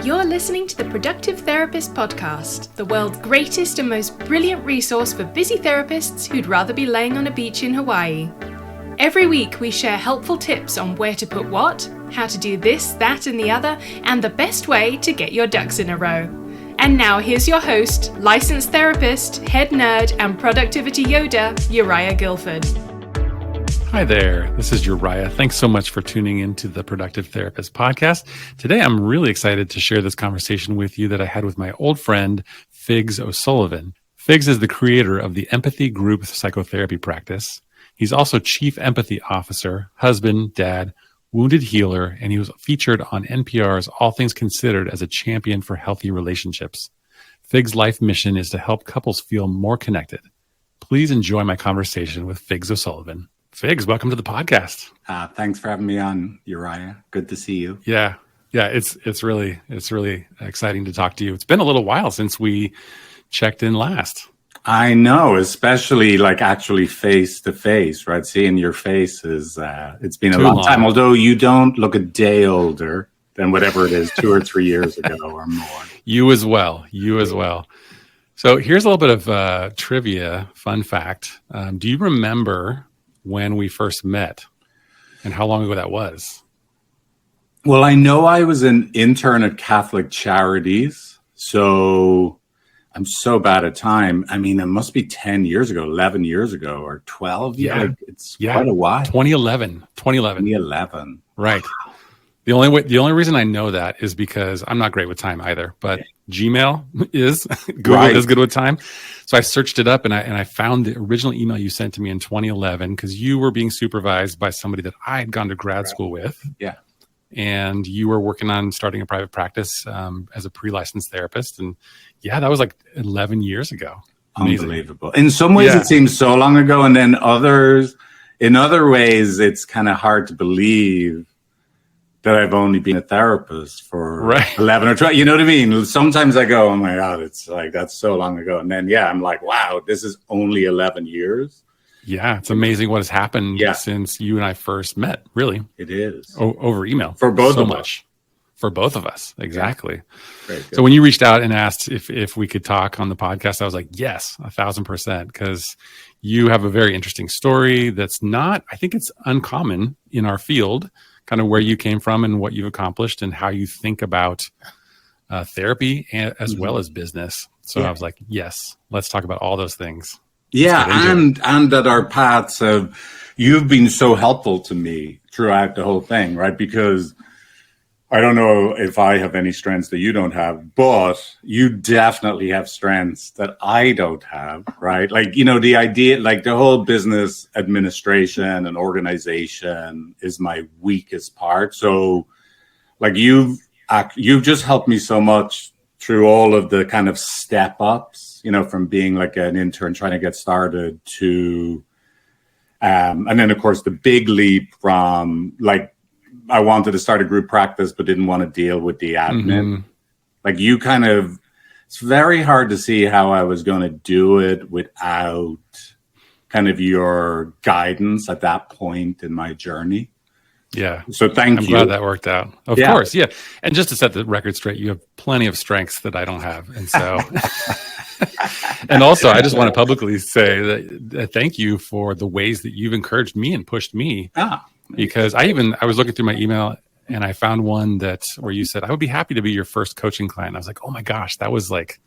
You're listening to the Productive Therapist Podcast, the world's greatest and most brilliant resource for busy therapists who'd rather be laying on a beach in Hawaii. Every week we share helpful tips on where to put what, how to do this, that and the other, and the best way to get your ducks in a row. And now here's your host, licensed therapist, head nerd, and productivity Yoda, Uriah Guilford. Hi there, this is Uriah. Thanks so much for tuning into the Productive Therapist Podcast. Today, I'm really excited to share this conversation with you that I had with my old friend, Figs O'Sullivan. Figs is the creator of the Empathi group psychotherapy practice. He's also Chief Empathy Officer, husband, dad, wounded healer, and he was featured on NPR's All Things Considered as a champion for healthy relationships. Figs' life mission is to help couples feel more connected. Please enjoy my conversation with Figs O'Sullivan. Figs, welcome to the podcast. Thanks for having me on, Uriah. Good to see you. Yeah, it's really exciting to talk to you. It's been a little while since we checked in last. I know, especially like actually face to face, right? Seeing your face is, it's been a long time, although you don't look a day older than whatever it is, 2 or 3 years ago or more. You as well. So here's a little bit of trivia, fun fact. Do you remember when we first met and how long ago that was? Well, I know I was an intern at Catholic Charities, so I'm so bad at time. I mean, it must be 10 years ago, 11 years ago, or 12. Yeah. It's quite a while. 2011. Right. Wow. The only reason I know that is because I'm not great with time either, but Gmail is, Google is good with time. So I searched it up and I found the original email you sent to me in 2011 because you were being supervised by somebody that I had gone to grad school with. Yeah. And you were working on starting a private practice as a pre-licensed therapist. And yeah, that was like 11 years ago. Amazing. Unbelievable. In some ways it seems so long ago. And then in other ways, it's kind of hard to believe that I've only been a therapist for 11 or 12. You know what I mean? Sometimes I go, oh my God, it's like, that's so long ago. And then, I'm like, wow, this is only 11 years. Yeah, it's amazing what has happened since you and I first met, really. It is. Over email. For both of us. For both of us, exactly. Yeah. So when you reached out and asked if we could talk on the podcast, I was like, yes, 1,000%, because you have a very interesting story that's not, I think it's uncommon in our field, kind of where you came from and what you've accomplished and how you think about therapy as well as business. So I was like, yes, let's talk about all those things. Yeah, and that our paths you've been so helpful to me throughout the whole thing, right? Because I don't know if I have any strengths that you don't have, but you definitely have strengths that I don't have, right? Like, the idea, like the whole business administration and organization is my weakest part. So like you've just helped me so much through all of the kind of step ups, from being like an intern trying to get started to, and then of course the big leap from like, I wanted to start a group practice, but didn't want to deal with the admin. Mm-hmm. Like it's very hard to see how I was going to do it without kind of your guidance at that point in my journey. Yeah. So thank you. I'm glad that worked out. Of course. Yeah. And just to set the record straight, you have plenty of strengths that I don't have. And so, and also I just want to publicly say that thank you for the ways that you've encouraged me and pushed me. Because I was looking through my email and I found one where you said, I would be happy to be your first coaching client. I was like, oh my gosh, that was like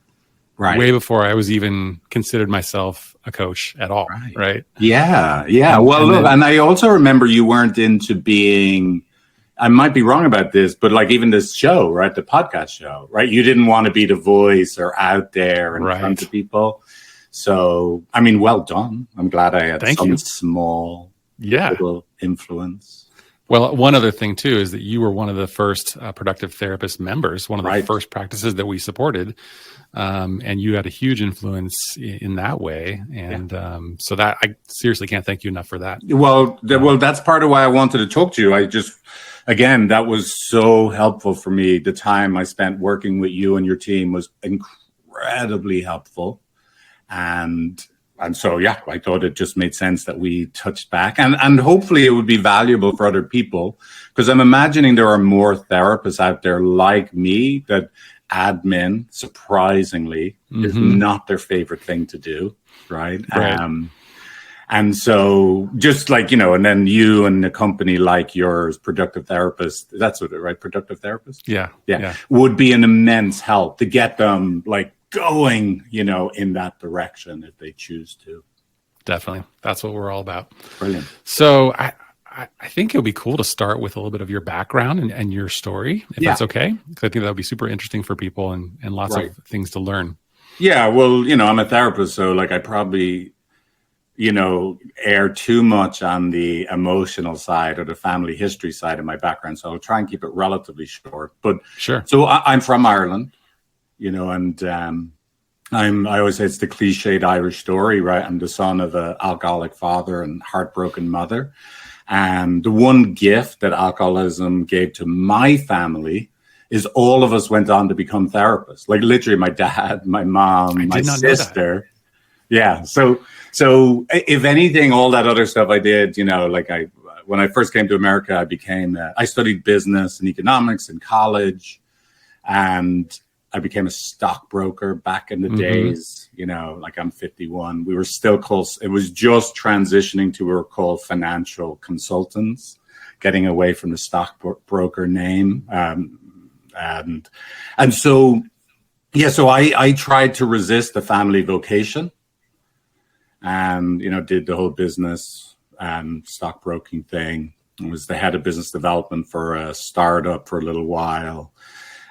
way before I was even considered myself a coach at all. Right. Yeah. Yeah. Well, look, and I also remember you weren't into being, I might be wrong about this, but like even this show, right? The podcast show, right? You didn't want to be the voice or out there in front of people. So, I mean, well done. I'm glad I had small little influence. Well, one other thing too is that you were one of the first productive therapist members, one of the first practices that we supported, and you had a huge influence in that way. And so that I seriously can't thank you enough for that. Well, that's part of why I wanted to talk to you. Again, that was so helpful for me. The time I spent working with you and your team was incredibly helpful, and And so, yeah, I thought it just made sense that we touched back, and hopefully it would be valuable for other people, because I'm imagining there are more therapists out there like me that admin, surprisingly, is not their favorite thing to do. Right. And so just like, and then you and a company like yours, Productive Therapist, that's what it, right? Productive Therapist? Yeah. Would be an immense help to get them like going, in that direction if they choose to. Definitely. That's what we're all about. Brilliant. So I think it would be cool to start with a little bit of your background and your story, if that's okay. Because I think that would be super interesting for people and lots of things to learn. Yeah. Well, I'm a therapist, so like I probably, err too much on the emotional side or the family history side of my background. So I'll try and keep it relatively short. But sure. So I'm from Ireland, and I always say it's the cliched Irish story, right? I'm the son of an alcoholic father and heartbroken mother. And the one gift that alcoholism gave to my family is all of us went on to become therapists. Like literally my dad, my mom, my sister. Yeah. So if anything, all that other stuff I did, when I first came to America, I studied business and economics in college, and I became a stockbroker back in the days, like I'm 51. We were still close. It was just transitioning to what were called financial consultants, getting away from the stockbroker name. And so, so I tried to resist the family vocation and, did the whole business and stockbroking thing. I was the head of business development for a startup for a little while.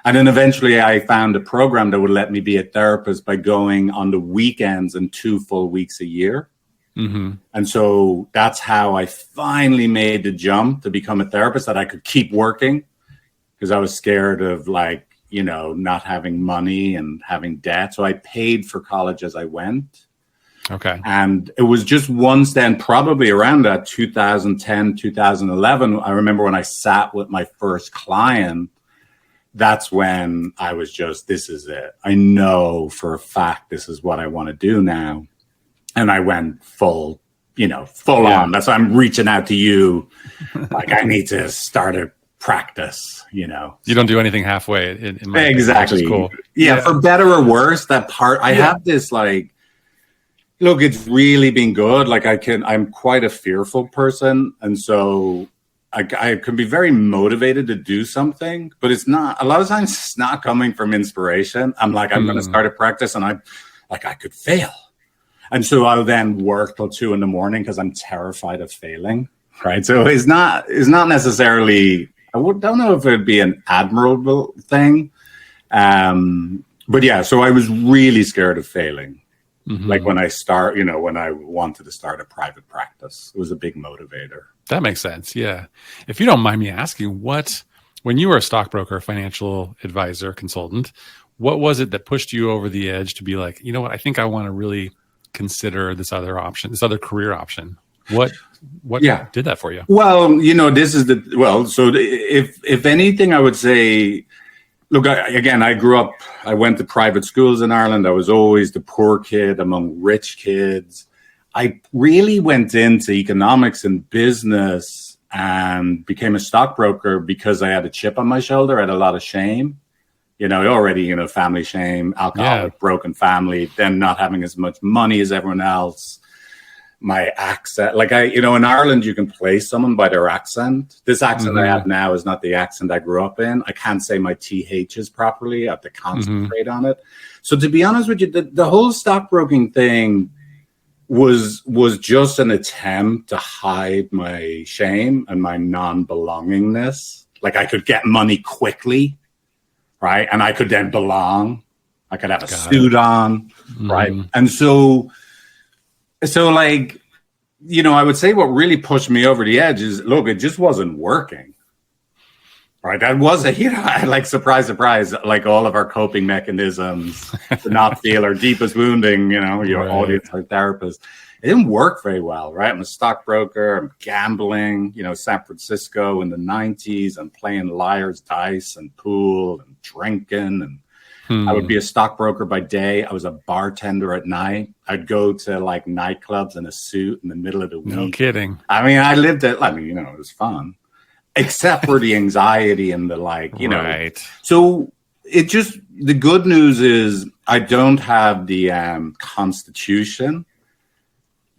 And then eventually I found a program that would let me be a therapist by going on the weekends and 2 full weeks a year. And so that's how I finally made the jump to become a therapist, that I could keep working, because I was scared of not having money and having debt. So I paid for college as I went. Okay. And it was just one stand, probably around that 2010, 2011. I remember when I sat with my first client, that's when I was just, this is it. I know for a fact this is what I want to do now. And I went full on. That's why I'm reaching out to you. Like I need to start a practice, You don't do anything halfway. In my exactly. Opinion, which is cool. Yeah, for better or worse, that part, I have this look, it's really been good. Like I'm quite a fearful person. And so I can be very motivated to do something, but it's not, a lot of times it's not coming from inspiration. I'm like, I'm going to start a practice and I could fail. And so I'll then work till 2 a.m. because I'm terrified of failing. Right. So it's not necessarily, don't know if it'd be an admirable thing. But yeah, so I was really scared of failing. Like when I when I wanted to start a private practice, it was a big motivator. That makes sense. Yeah. If you don't mind me asking, when you were a stockbroker, financial advisor, consultant, what was it that pushed you over the edge to be like, you know what, I think I want to really consider this other option, this other career option? What did that for you? Well, so if anything, I would say, look, I went to private schools in Ireland. I was always the poor kid among rich kids. I really went into economics and business and became a stockbroker because I had a chip on my shoulder. I had a lot of shame, already, family shame, alcoholic, broken family, then not having as much money as everyone else. My accent, in Ireland, you can place someone by their accent. This accent I have now is not the accent I grew up in. I can't say my THs properly. I have to concentrate on it. So to be honest with you, the whole stockbroking thing was just an attempt to hide my shame and my non-belongingness. Like I could get money quickly, right? And I could then belong. I could have a suit on, right? And so I would say what really pushed me over the edge is, look, it just wasn't working. Right. That was surprise, surprise, like all of our coping mechanisms to not feel our deepest wounding, your audience, our therapist. It didn't work very well. Right. I'm a stockbroker. I'm gambling, San Francisco in the 90s. I'm playing liar's dice and pool and drinking. I would be a stockbroker by day. I was a bartender at night. I'd go to like nightclubs in a suit in the middle of the week. No kidding. I mean, I lived it. I mean, you know, it was fun, except for the anxiety and the like, you know. Right. So it just, the good news is I don't have the constitution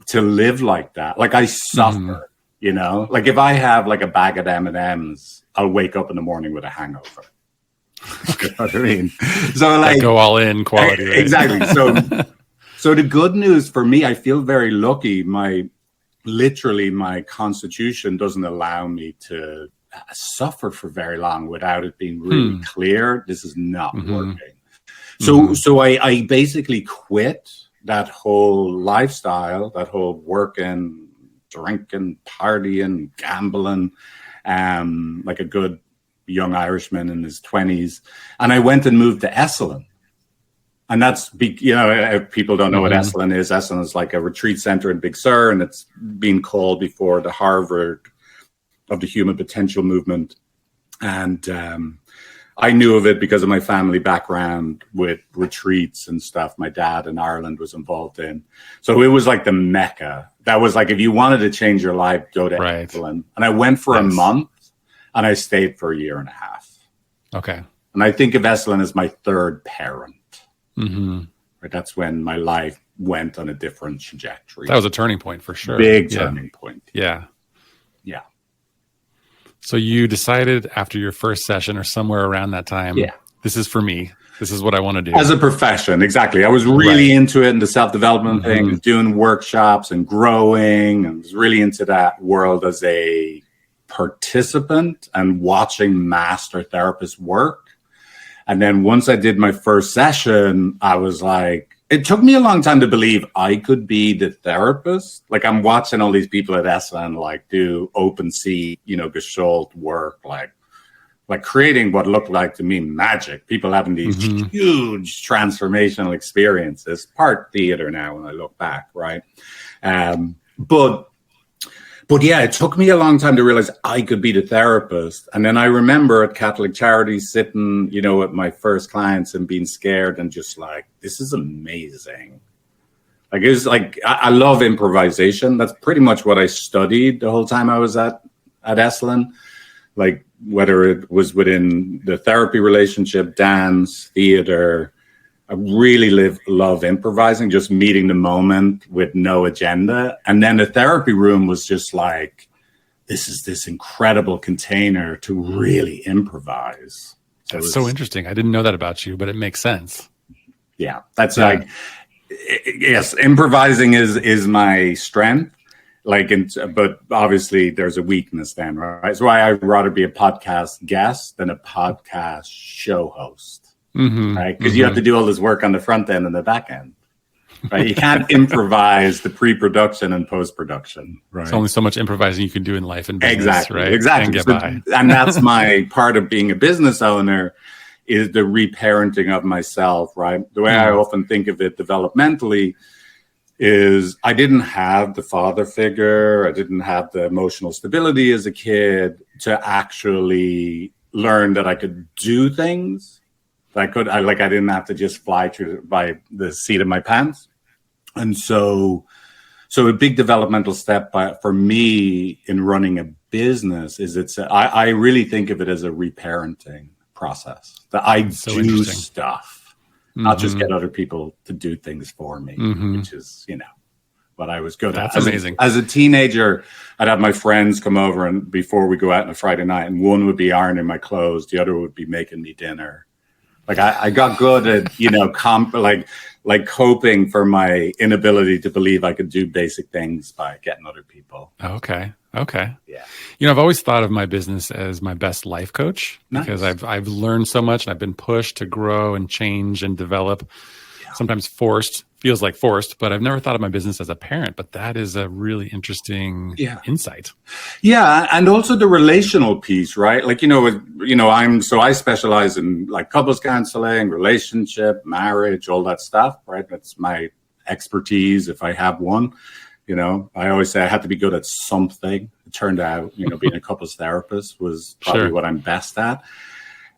to live like that. Like I suffer, you know, like if I have like a bag of M&Ms, I'll wake up in the morning with a hangover. You know what I mean? So like go all in quality. Right? Exactly. So the good news for me, I feel very lucky. My constitution doesn't allow me to suffer for very long without it being really clear. This is not working. So I basically quit that whole lifestyle, that whole working, drinking, partying, gambling, like a good young Irishman in his 20s. And I went and moved to Esalen. And that's, you know, if people don't know what Esalen is like a retreat center in Big Sur, and it's been called before the Harvard of the human potential movement. And I knew of it because of my family background with retreats and stuff my dad in Ireland was involved in. So it was like the Mecca. That was like, if you wanted to change your life, go to Esalen. And I went for a month. And I stayed for a year and a half. Okay. And I think of Esalen as my third parent. Right? That's when my life went on a different trajectory. That was a turning point for sure. Big turning point. Yeah. Yeah. So you decided after your first session or somewhere around that time, this is for me. This is what I want to do. As a profession, exactly. I was really into it and the self-development thing, and doing workshops and growing, and was really into that world as a participant and watching master therapists work. And then once I did my first session, I was like, it took me a long time to believe I could be the therapist. Like I'm watching all these people at Esalen like do open seat, you know, Gestalt work, like creating what looked like to me magic. People having these huge transformational experiences, part theater now when I look back, right? But yeah, it took me a long time to realize I could be the therapist. And then I remember at Catholic Charities sitting, you know, with my first clients and being scared and just like, this is amazing. Like, it was like, I love improvisation. That's pretty much what I studied the whole time I was at Esalen. Like, whether it was within the therapy relationship, dance, theater, I really love improvising, just meeting the moment with no agenda. And then the therapy room was just like, this is this incredible container to really improvise. So that's so interesting. I didn't know that about you, but it makes sense. Yeah, that's like, yes, improvising is my strength. Like, but obviously there's a weakness then, right? That's why I'd rather be a podcast guest than a podcast show host. Right, because you have to do all this work on the front end and the back end, right? You can't improvise the pre-production and post-production, right? There's only so much improvising you can do in life and business, right? Exactly. And get by. And that's my part of being a business owner, is the reparenting of myself, right? The way I often think of it developmentally is I didn't have the father figure, I didn't have the emotional stability as a kid to actually learn that I could do things. I didn't have to just fly through by the seat of my pants. And so a big developmental step for me in running a business is I really think of it as a reparenting process, that I do stuff, not just get other people to do things for me, which is, you know, what I was good at. That's amazing. As a teenager, I'd have my friends come over, and before we go out on a Friday night, and one would be ironing my clothes, the other would be making me dinner. Like I got good at, you know, like coping for my inability to believe I could do basic things by getting other people. Okay. Yeah. You know, I've always thought of my business as my best life coach because Nice. I've learned so much, and I've been pushed to grow and change and develop. Sometimes feels like forced, but I've never thought of my business as a parent. But that is a really interesting insight. Yeah, and also the relational piece, right? Like, I specialize in like couples counseling, relationship, marriage, all that stuff, right? That's my expertise if I have one. You know, I always say I had to be good at something. It turned out, being a couples therapist was probably what I'm best at.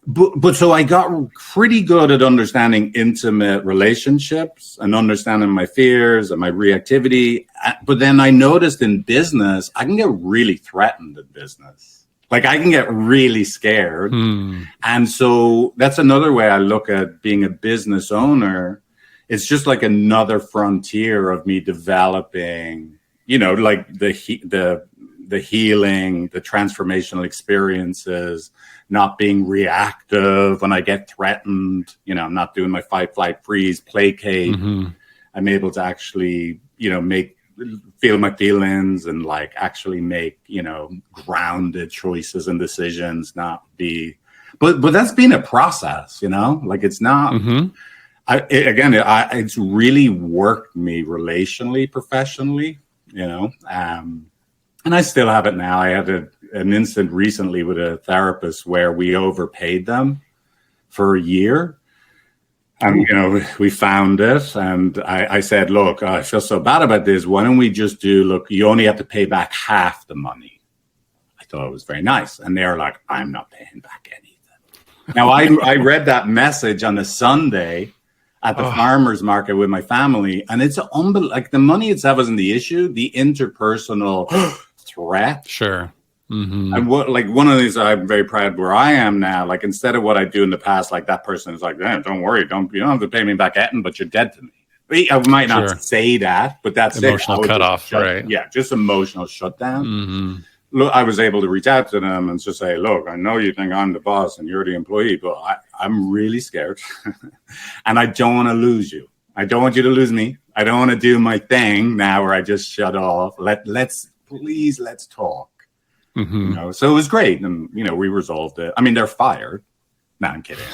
But so I got pretty good at understanding intimate relationships and understanding my fears and my reactivity. But then I noticed in business, I can get really threatened in business. Like I can get really scared. And so that's another way I look at being a business owner. It's just like another frontier of me developing, you know, like the healing, the transformational experiences, not being reactive when I get threatened. You know, I'm not doing my fight, flight, freeze, placate. I'm able to actually, you know, feel my feelings and like actually make, you know, grounded choices and decisions, not be, but that's been a process, you know, like it's not, it's really worked me relationally, professionally, you know, and I still have it now. I had an incident recently with a therapist where we overpaid them for a year. And, you know, we found it. And I said, look, I feel so bad about this. Why don't we just look, you only have to pay back half the money. I thought it was very nice. And they're like, I'm not paying back anything. Now, I read that message on a Sunday at the farmer's market with my family. And it's like the money itself wasn't the issue, the interpersonal threat. Sure. And one of these, I'm very proud where I am now. Like instead of what I do in the past, like that person is like, don't worry, you don't have to pay me back Etten, but you're dead to me. I might not say that, but that's emotional cutoff, right? Yeah, just emotional shutdown. Look, I was able to reach out to them and just say, look, I know you think I'm the boss and you're the employee, but I'm really scared, and I don't want to lose you. I don't want you to lose me. I don't want to do my thing now where I just shut off. Let's talk. You know, so it was great, and you know, we resolved it. I mean, they're fired. No, I'm kidding.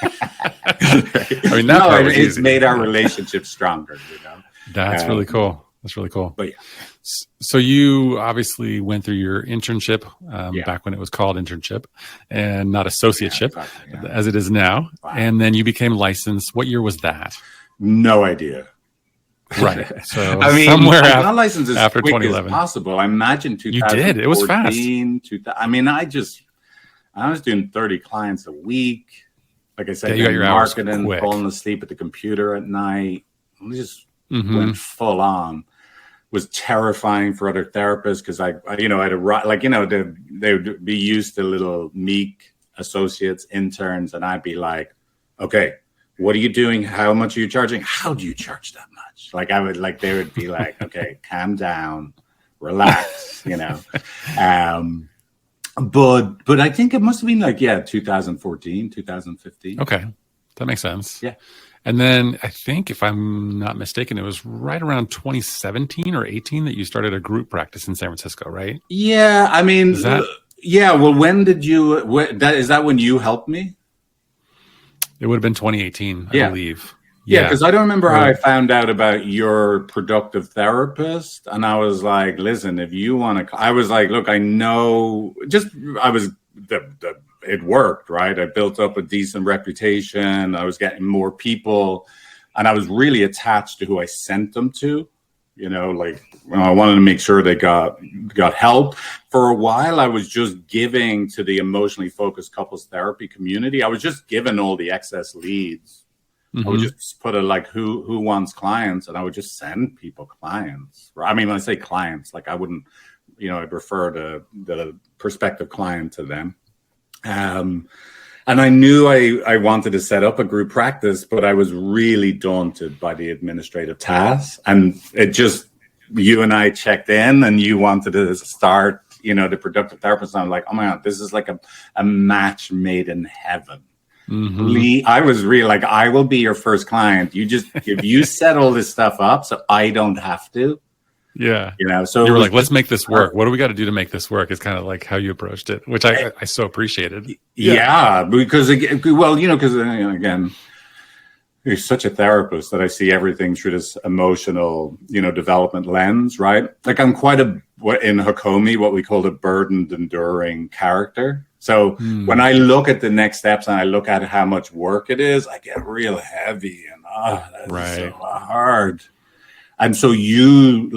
I mean, it's made our relationship stronger. You know, that's really cool. That's really cool. But yeah. So you obviously went through your internship back when it was called internship and not associateship, as it is now. Wow. And then you became licensed. What year was that? No idea. Right. So I mean, somewhere I got licensed as after quick 2011. as possible. I imagine 2014. You did. It was fast. I mean, I was doing 30 clients a week. Like I said, you got your marketing, falling asleep at the computer at night. I just went full on. Was terrifying for other therapists because I had a like, you know, they would be used to little meek associates, interns, and I'd be like, okay, what are you doing? How much are you charging? How do you charge that much? Like they would be like, okay, calm down, relax, you know. But I think it must have been like, 2014, 2015. Okay. That makes sense. Yeah. And then I think, if I'm not mistaken, it was right around 2017 or 18 that you started a group practice in San Francisco, right? Yeah. I mean, well, when did you, is that when you helped me? It would have been 2018, I believe. Yeah, because I don't remember how I found out about your productive therapist. And I was like, listen, if you want to, I was like, look, I know, it worked, right? I built up a decent reputation. I was getting more people, and I was really attached to who I sent them to. You know, like I wanted to make sure they got help. For a while, I was just giving to the emotionally focused couples therapy community. I was just giving all the excess leads. I would just put who wants clients, and I would just send people clients. I mean, when I say clients, like I wouldn't, you know, I'd refer to the prospective client to them. And I knew I wanted to set up a group practice, but I was really daunted by the administrative tasks. And it just, you and I checked in, and you wanted to start, you know, the productive therapist. And I'm like, oh my God, this is like a match made in heaven. I was really like, I will be your first client. If you set all this stuff up so I don't have to. Yeah. You know, so you were like, let's make this work. What do we got to do to make this work? It's kind of like how you approached it, which I so appreciated. Yeah. Because again, you're such a therapist that I see everything through this emotional, you know, development lens, right? Like I'm quite in Hakomi, what we call a burdened, enduring character. So when I look at the next steps and I look at how much work it is, I get real heavy and that's so hard. And so you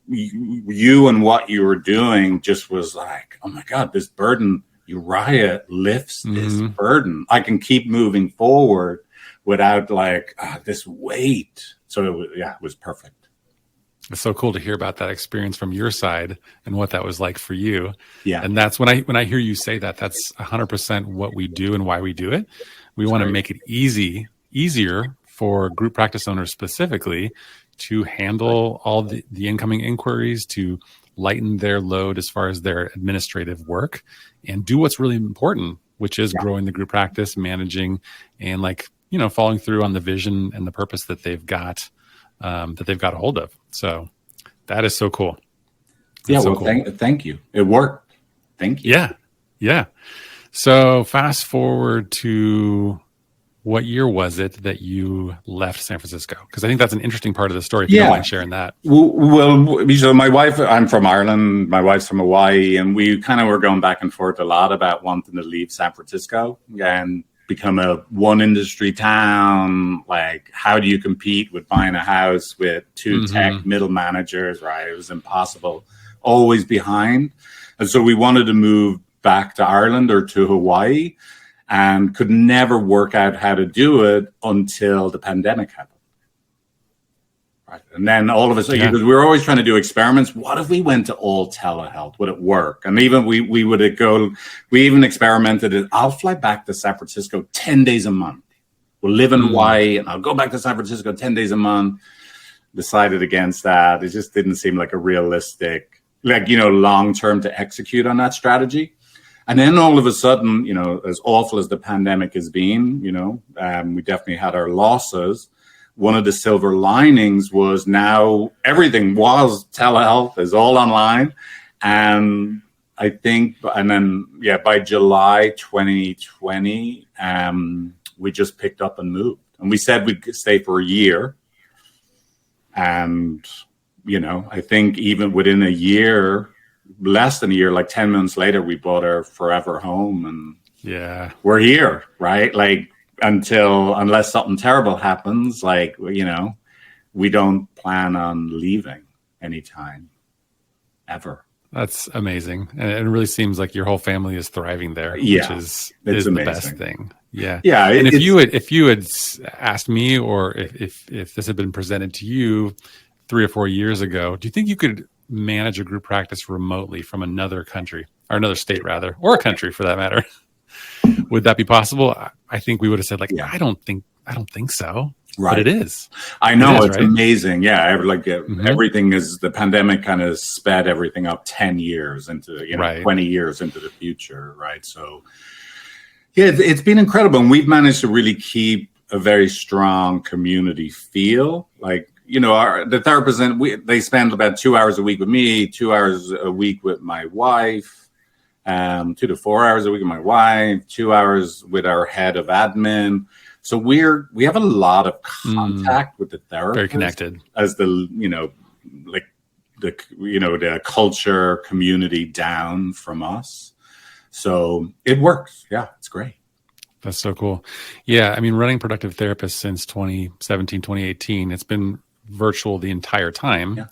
and what you were doing just was like, oh my God, this burden, Uriah lifts this burden. I can keep moving forward without like this weight. So it was perfect. It's so cool to hear about that experience from your side and what that was like for you. Yeah. And that's when I hear you say that, that's 100% what we do and why we do it. We want to make it easier for group practice owners specifically to handle all the incoming inquiries, to lighten their load as far as their administrative work and do what's really important, which is growing the group practice, managing, and following through on the vision and the purpose that they've got a hold of. So that is so cool. That's so cool. Thank you. It worked. Thank you. Yeah. So fast forward to what year was it that you left San Francisco? Because I think that's an interesting part of the story. If you don't mind sharing that. Well, so my wife, I'm from Ireland. My wife's from Hawaii, and we kind of were going back and forth a lot about wanting to leave San Francisco and become a one industry town. Like, how do you compete with buying a house with two tech middle managers, right? It was impossible, always behind. And so we wanted to move back to Ireland or to Hawaii and could never work out how to do it until the pandemic happened. Right. And then all of a sudden, because we were always trying to do experiments, what if we went to all telehealth? Would it work? And even we even experimented it. I'll fly back to San Francisco 10 days a month. We'll live in Hawaii and I'll go back to San Francisco 10 days a month. Decided against that. It just didn't seem like a realistic, long-term to execute on that strategy. And then all of a sudden, as awful as the pandemic has been, we definitely had our losses. One of the silver linings was now everything was telehealth, is all online. And I think, by July 2020, we just picked up and moved. And we said we'd stay for a year. And, I think even within a year, less than a year, like 10 months later, we bought our forever home and we're here, right? Like unless something terrible happens, we don't plan on leaving anytime ever. That's amazing. And it really seems like your whole family is thriving there, which is the best thing. Yeah. Yeah. And if you had asked me, or if this had been presented to you 3 or 4 years ago, do you think you could manage a group practice remotely from another country, or another state rather, or a country for that matter? Would that be possible? I think we would have said I don't think so. Right. But it is. I know, it's right? Amazing. Yeah. Everything is, the pandemic kind of sped everything up 10 years into, 20 years into the future. Right. So it's been incredible. And we've managed to really keep a very strong community feel. The therapists, they spend about 2 hours a week with me, 2 hours a week with my wife, 2 to 4 hours a week with my wife, 2 hours with our head of admin. So we have a lot of contact with the therapist. Very connected. As the culture community down from us. So it works. Yeah, it's great. That's so cool. Yeah, I mean, running Productive Therapist since 2017, 2018, it's been virtual the entire time. Yeah.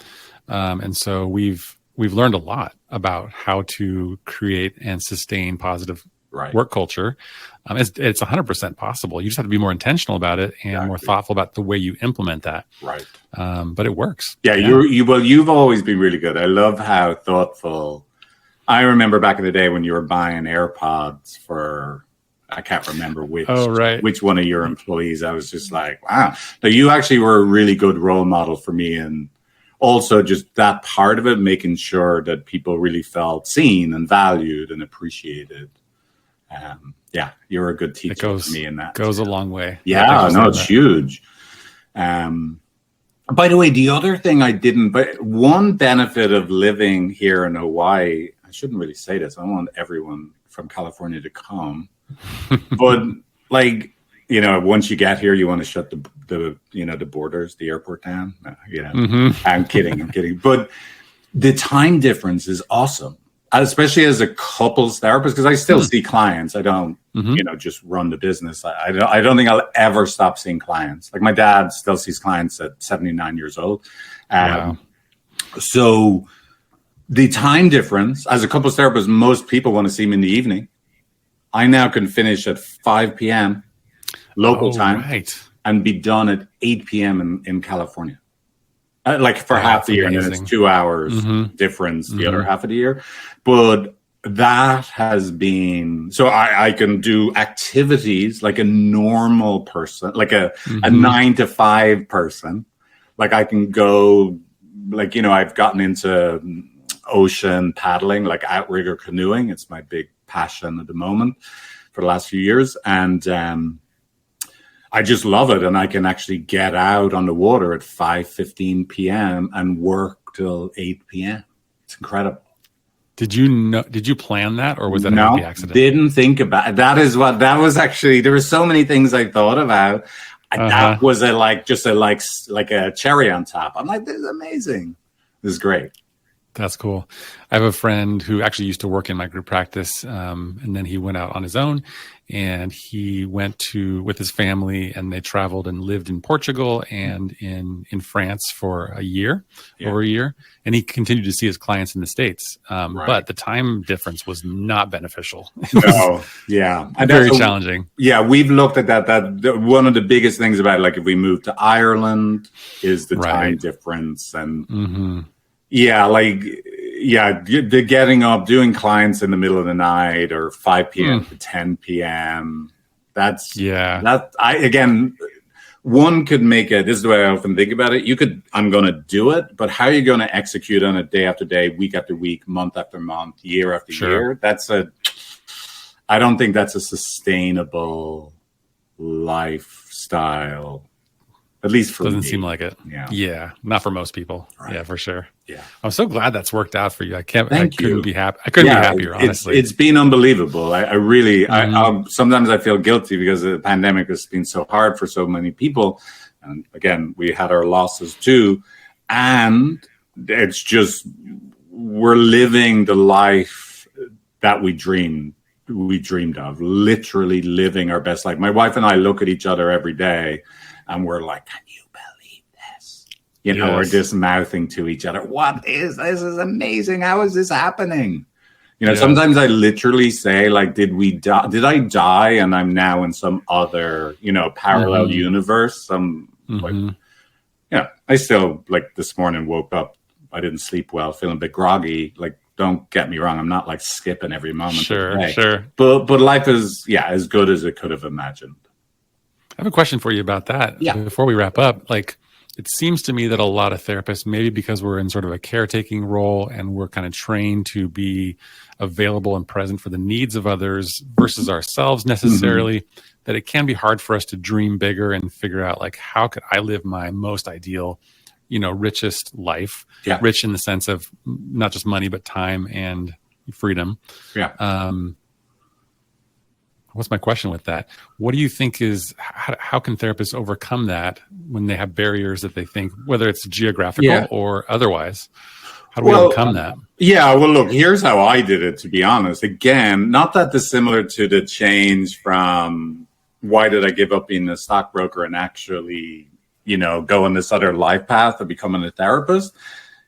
And so we've learned a lot about how to create and sustain positive work culture. It's 100% possible. You just have to be more intentional about it and more thoughtful about the way you implement that. Right. But it works. Yeah. You've always been really good. I love how thoughtful. I remember back in the day when you were buying AirPods for, I can't remember which one of your employees. I was just like, wow. So you actually were a really good role model for me. And also just that part of it, making sure that people really felt seen and valued and appreciated. You're a good teacher for me in that. Goes a long way. Yeah, no, it's huge. By the way, the other thing but one benefit of living here in Hawaii, I shouldn't really say this. I don't want everyone from California to come. But once you get here, you want to shut the borders, the airport down. I'm kidding. But the time difference is awesome, especially as a couples therapist, because I still see clients. I don't, just run the business. I don't think I'll ever stop seeing clients. Like my dad still sees clients at 79 years old. Wow. So the time difference as a couples therapist, most people want to see me in the evening. I now can finish at 5 p.m. local time and be done at 8 p.m. in California. Like for half the year, amazing. And then it's 2 hours difference the other half of the year. But that has been, so I can do activities like a normal person, like a 9 to 5 person. Like I can go, like, you know, I've gotten into ocean paddling, like outrigger canoeing. It's my big passion at the moment for the last few years. And I just love it. And I can actually get out on the water at 5:15 p.m. and work till 8 p.m. It's incredible. Did you plan that, or was that a happy accident? Didn't think about it. That was actually, there were so many things I thought about. That was like a cherry on top. I'm like, this is amazing. This is great. That's cool. I have a friend who actually used to work in my group practice, and then he went out on his own, and he went with his family, and they traveled and lived in Portugal and in France for over a year, and he continued to see his clients in the States. But the time difference was not beneficial. Very challenging. Yeah, we've looked at that. One of the biggest things about, like, if we move to Ireland is the time difference. And the getting up, doing clients in the middle of the night or 5 p.m. to 10 p.m. One could make it, this is the way I often think about it. I'm going to do it, but how are you going to execute on it day after day, week after week, month after month, year after year? I don't think that's a sustainable lifestyle. At least for Doesn't me. seem like it. Yeah. Not for most people. Right. Yeah, for sure. Yeah. I'm so glad that's worked out for you. I couldn't be happier, honestly. It's been unbelievable. I really, sometimes I feel guilty because the pandemic has been so hard for so many people. And again, we had our losses too. And it's just, we're living the life that we dreamed of, literally living our best life. My wife and I look at each other every day, and we're like, can you believe this? You know, we're just mouthing to each other, this is amazing. How is this happening? You know, sometimes I literally say, like, did I die and I'm now in some other, parallel universe? I still, like, this morning woke up, I didn't sleep well, feeling a bit groggy. Like, don't get me wrong, I'm not like skipping every moment. Sure. But life is, as good as it could have imagined. I have a question for you about that. Yeah. Before we wrap up, like, it seems to me that a lot of therapists, maybe because we're in sort of a caretaking role and we're kind of trained to be available and present for the needs of others versus ourselves necessarily, that it can be hard for us to dream bigger and figure out, like, how could I live my most ideal, richest life? Rich in the sense of not just money, but time and freedom. What's my question with that? What do you think is, how can therapists overcome that when they have barriers that they think, whether it's geographical or otherwise? How do we overcome that? Yeah, well, look, here's how I did it, to be honest. Again, not that dissimilar to the change from why did I give up being a stockbroker and actually, go on this other life path of becoming a therapist,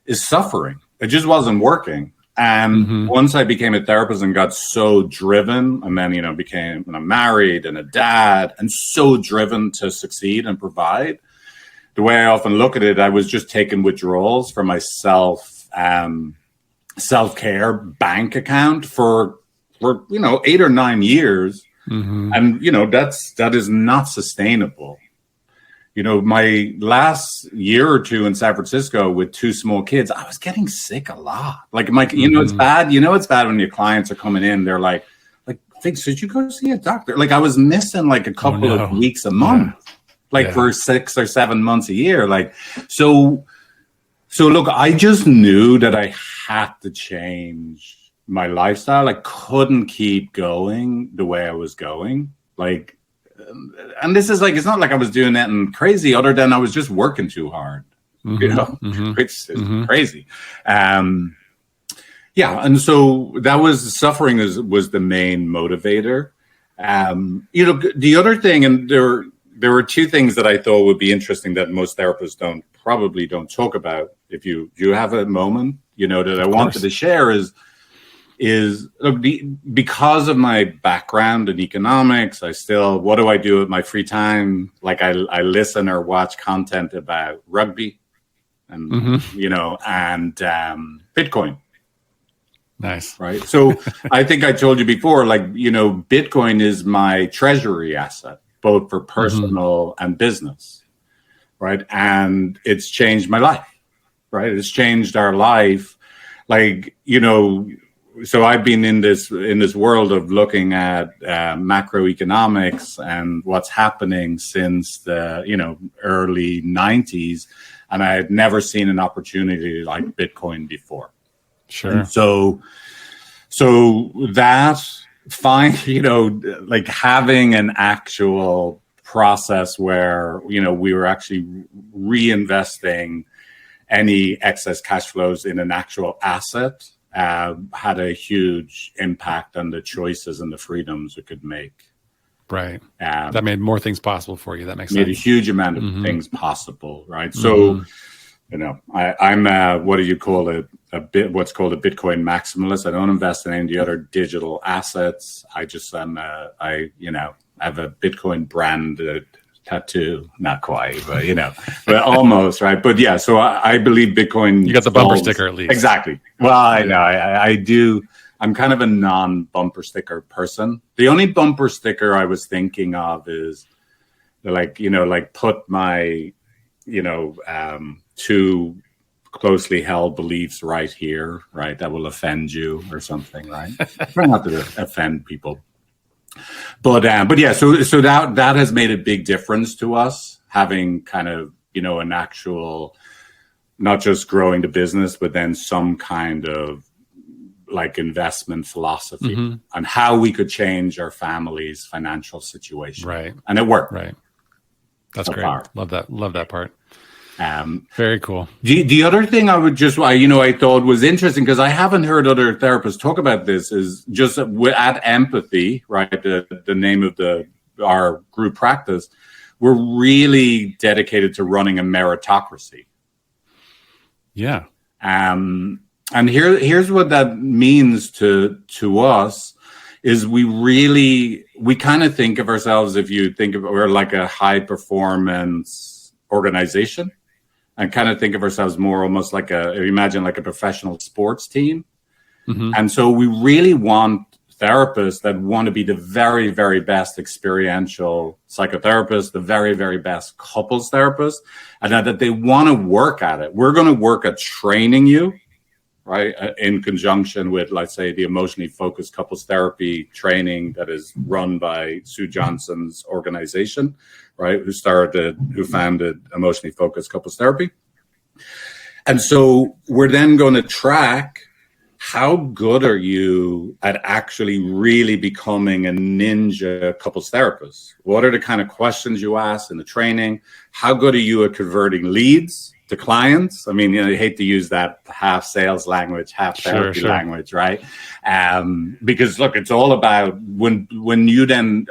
is suffering. It just wasn't working. And once I became a therapist and got so driven, and then, became married and a dad and so driven to succeed and provide, the way I often look at it, I was just taking withdrawals from my self-care bank account for 8 or 9 years. And, that is not sustainable. My last year or two in San Francisco with 2 small kids, I was getting sick a lot. Like, it's bad. It's bad when your clients are coming in. They're like, Figs, should you go see a doctor? Like, I was missing like a couple of weeks a month, for 6 or 7 months a year. Like, so look, I just knew that I had to change my lifestyle. I couldn't keep going the way I was going. Like, and this is like, it's not like I was doing anything crazy other than I was just working too hard, which is crazy. And so that was suffering was the main motivator. The other thing, and there were 2 things that I thought would be interesting that most therapists probably don't talk about. If you have a moment, that I wanted to share is is, look, because of my background in economics, what do I do with my free time? Like I listen or watch content about rugby and, and Bitcoin. Nice. Right. So I think I told you before, like, Bitcoin is my treasury asset, both for personal and business. Right. And it's changed my life. Right. It's changed our life. Like, so I've been in this world of looking at macroeconomics and what's happening since the early 90s, and I had never seen an opportunity like Bitcoin before. Sure. And so that like having an actual process where we were actually reinvesting any excess cash flows in an actual asset had a huge impact on the choices and the freedoms it could make. Right. That made more things possible for you. That makes sense. Made a huge amount of things possible. Right. So, I'm what do you call it? What's called a Bitcoin maximalist. I don't invest in any of the other digital assets. I just I have a Bitcoin branded tattoo, not quite, but but almost, right? But yeah, so I believe Bitcoin. You got the bumper sticker at least. Exactly. Well, I know I do. I'm kind of a non-bumper sticker person. The only bumper sticker I was thinking of is like put my two closely held beliefs right here, right? That will offend you or something, right? Try not to offend people. But yeah, so that has made a big difference to us, having kind of an actual, not just growing the business, but then some kind of like investment philosophy on how we could change our family's financial situation. Right, and it worked. Right, that's so great. Far. Love that part. Very cool. The other thing I would just, I thought was interesting, because I haven't heard other therapists talk about this, is just at Empathi, right? The name of our group practice, we're really dedicated to running a meritocracy. Yeah. And here's what that means to us is we kind of think of ourselves, if you think of, we're like a high performance organization. And kind of think of ourselves more almost like imagine like a professional sports team. And so we really want therapists that want to be the very, very best experiential psychotherapists, the very, very best couples therapists, and that they want to work at it. We're going to work at training you, right, in conjunction with, let's say, the emotionally focused couples therapy training that is run by Sue Johnson's organization, right, who founded emotionally focused couples therapy. And so we're then going to track, how good are you at actually really becoming a ninja couples therapist? What are the kind of questions you ask in the training? How good are you at converting leads to clients? I mean, I hate to use that half sales language, half therapy language, right? Because look, it's all about when you then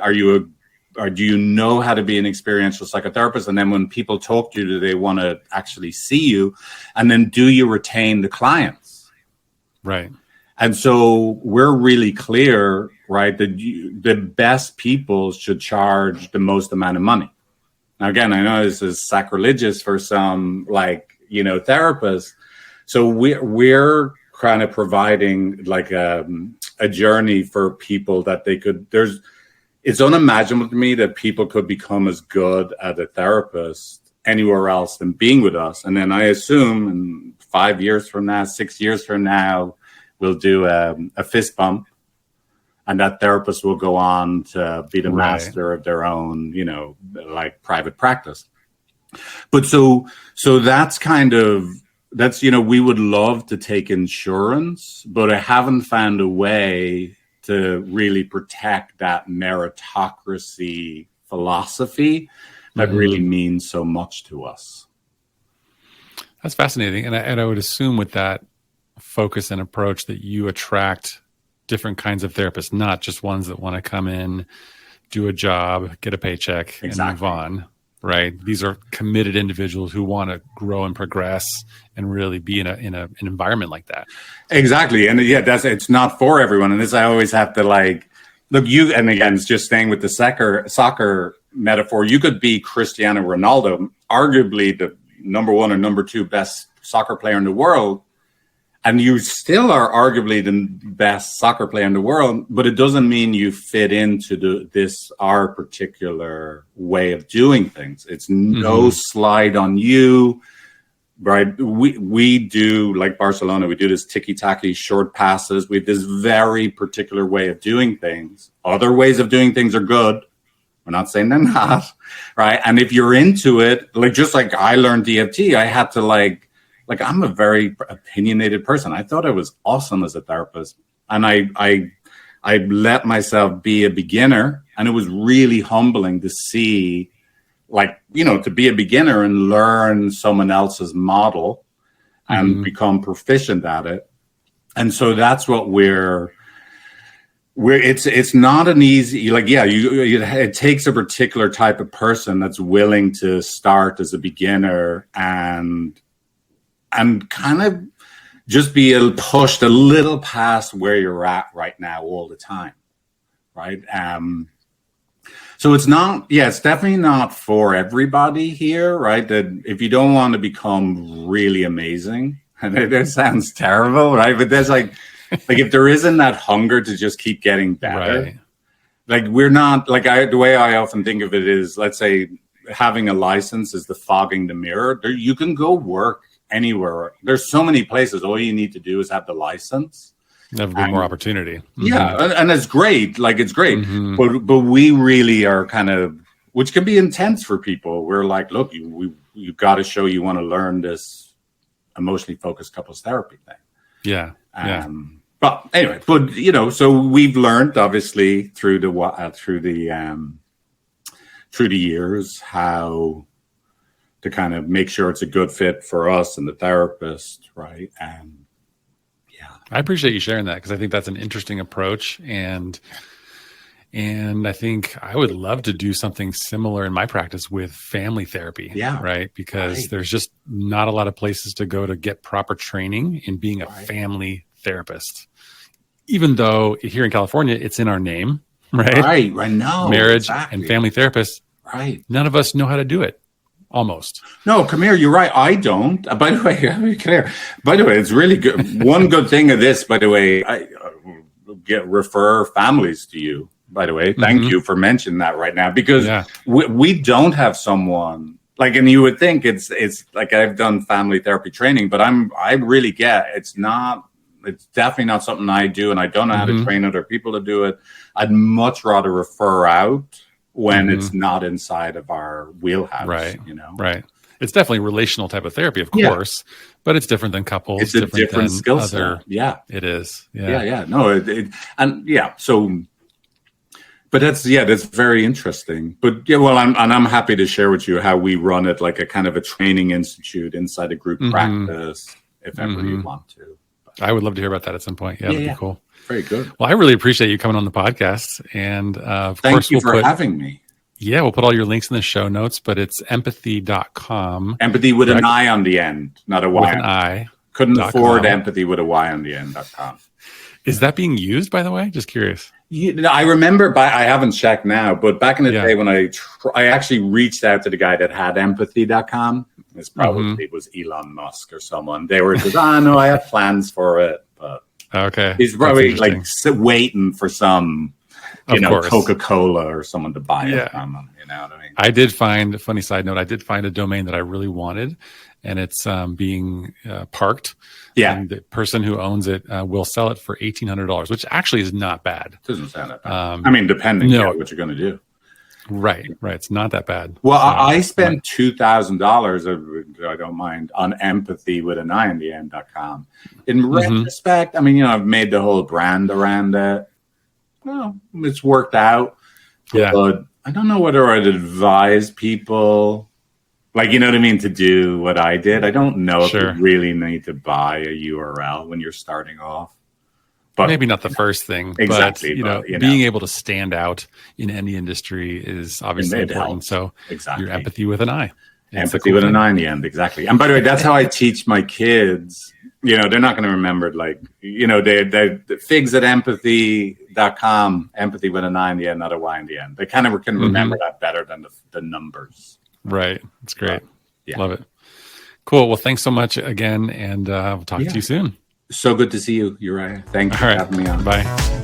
do you know how to be an experiential psychotherapist? And then when people talk to you, do they want to actually see you? And then do you retain the clients? Right. And so we're really clear, right, that the best people should charge the most amount of money. Now, again, I know this is sacrilegious for some therapists. So we're kind of providing like a journey for people that they could, it's unimaginable to me that people could become as good at a therapist anywhere else than being with us. And then I assume in 5 years from now, 6 years from now, we'll do a fist bump, and that therapist will go on to be the master of their own, like private practice. But so that's we would love to take insurance, but I haven't found a way to really protect that meritocracy philosophy that really means so much to us. That's fascinating. And I would assume with that focus and approach that you attract different kinds of therapists, not just ones that want to come in, do a job, get a paycheck, and move on. right? These are committed individuals who want to grow and progress and really be in an environment like that. Exactly. And yeah, it's not for everyone. And this, I always have to like, look, and again, it's just staying with the soccer metaphor. You could be Cristiano Ronaldo, arguably the number one or number two best soccer player in the world. And you still are arguably the best soccer player in the world, but it doesn't mean you fit into our particular way of doing things. It's no slide on you, right? We do, like Barcelona, we do this tiki-taki short passes. We have this very particular way of doing things. Other ways of doing things are good. We're not saying they're not, right? And if you're into it, like just like I learned DFT, I had to like I'm a very opinionated person. I thought I was awesome as a therapist. And I let myself be a beginner. And it was really humbling to see, like, you know, to be a beginner and learn someone else's model and become proficient at it. And so that's what it's not an easy, like, yeah, it takes a particular type of person that's willing to start as a beginner and kind of just be pushed a little past where you're at right now all the time, right? So it's definitely not for everybody here, right? That if you don't want to become really amazing, and it sounds terrible, right? But there's like if there isn't that hunger to just keep getting better, right. Like we're not, like the way I often think of it is, let's say having a license is the fogging the mirror. You can go work anywhere. There's so many places. All you need to do is have the license. Never been more opportunity. Yeah, and it's great. Like it's great, but we really are kind of, which can be intense for people. We're like, look, you've got to show you want to learn this emotionally focused couples therapy thing. Yeah. But anyway, you know, so we've learned obviously through the years how to kind of make sure it's a good fit for us and the therapist, right? I appreciate you sharing that, because I think that's an interesting approach, and I think I would love to do something similar in my practice with family therapy. Yeah. Right. Because there's just not a lot of places to go to get proper training in being a family therapist. Even though here in California, it's in our name, right? Right. No. Marriage and family therapist. Right. None of us know how to do it. Almost. No, come here. You're right. I don't. By the way, clear. By the way, it's really good. One good thing of this, by the way, I refer families to you. By the way, thank you for mentioning that right now, because we don't have someone like, and you would think it's like I've done family therapy training, but I really get it's definitely not something I do, and I don't know how to train other people to do it. I'd much rather refer out when it's not inside of our wheelhouse, right? You know, right. It's definitely a relational type of therapy, of course, but it's different than couples. It's a different skill set. Yeah, it is. Yeah. No, So, but that's very interesting. But yeah, well, I'm happy to share with you how we run it, like a kind of a training institute inside a group practice, if ever you want to. I would love to hear about that at some point. Yeah, that'd be cool. Very good. Well, I really appreciate you coming on the podcast. And of Thank course, you for having me. Yeah, we'll put all your links in the show notes, but it's empathi.com. Empathy with an I on the end, not a Y. With an I. Couldn't afford empathy with a Y on the end.com. Is that being used, by the way? Just curious. I remember, I haven't checked now, but back in the day when I actually reached out to the guy that had empathy.com. It's probably it was Elon Musk or someone. They were just, no, I have plans for it. But okay, he's probably like waiting for some, Coca-Cola or someone to buy it from him. You know what I mean? I did find, a funny side note, I did find a domain that I really wanted, and it's being parked. Yeah. And the person who owns it will sell it for $1,800, which actually is not bad. Doesn't sound that bad. I mean, depending on what you're going to do. Right. It's not that bad. Well, I spent $2,000, I don't mind, on empathy with an I in the end.com. In retrospect, I mean, I've made the whole brand around it. Well, it's worked out. Yeah. But I don't know whether I'd advise people, like, you know what I mean, to do what I did. I don't know if you really need to buy a URL when you're starting off. But maybe not the first thing, exactly, but, being able to stand out in any industry is obviously it important. helps. So Exactly. your empathy with an eye. It's Empathy with an eye in the end, exactly. And by the way, that's how I teach my kids. They're not going to remember it like, the figs at empathy.com, empathy with an eye in the end, not a Y in the end. They kind of can remember that better than the numbers. Right. That's great. Yeah. Love it. Cool. Well, thanks so much again. And we'll talk to you soon. So good to see you, Uriah. Thanks for having me on. Bye.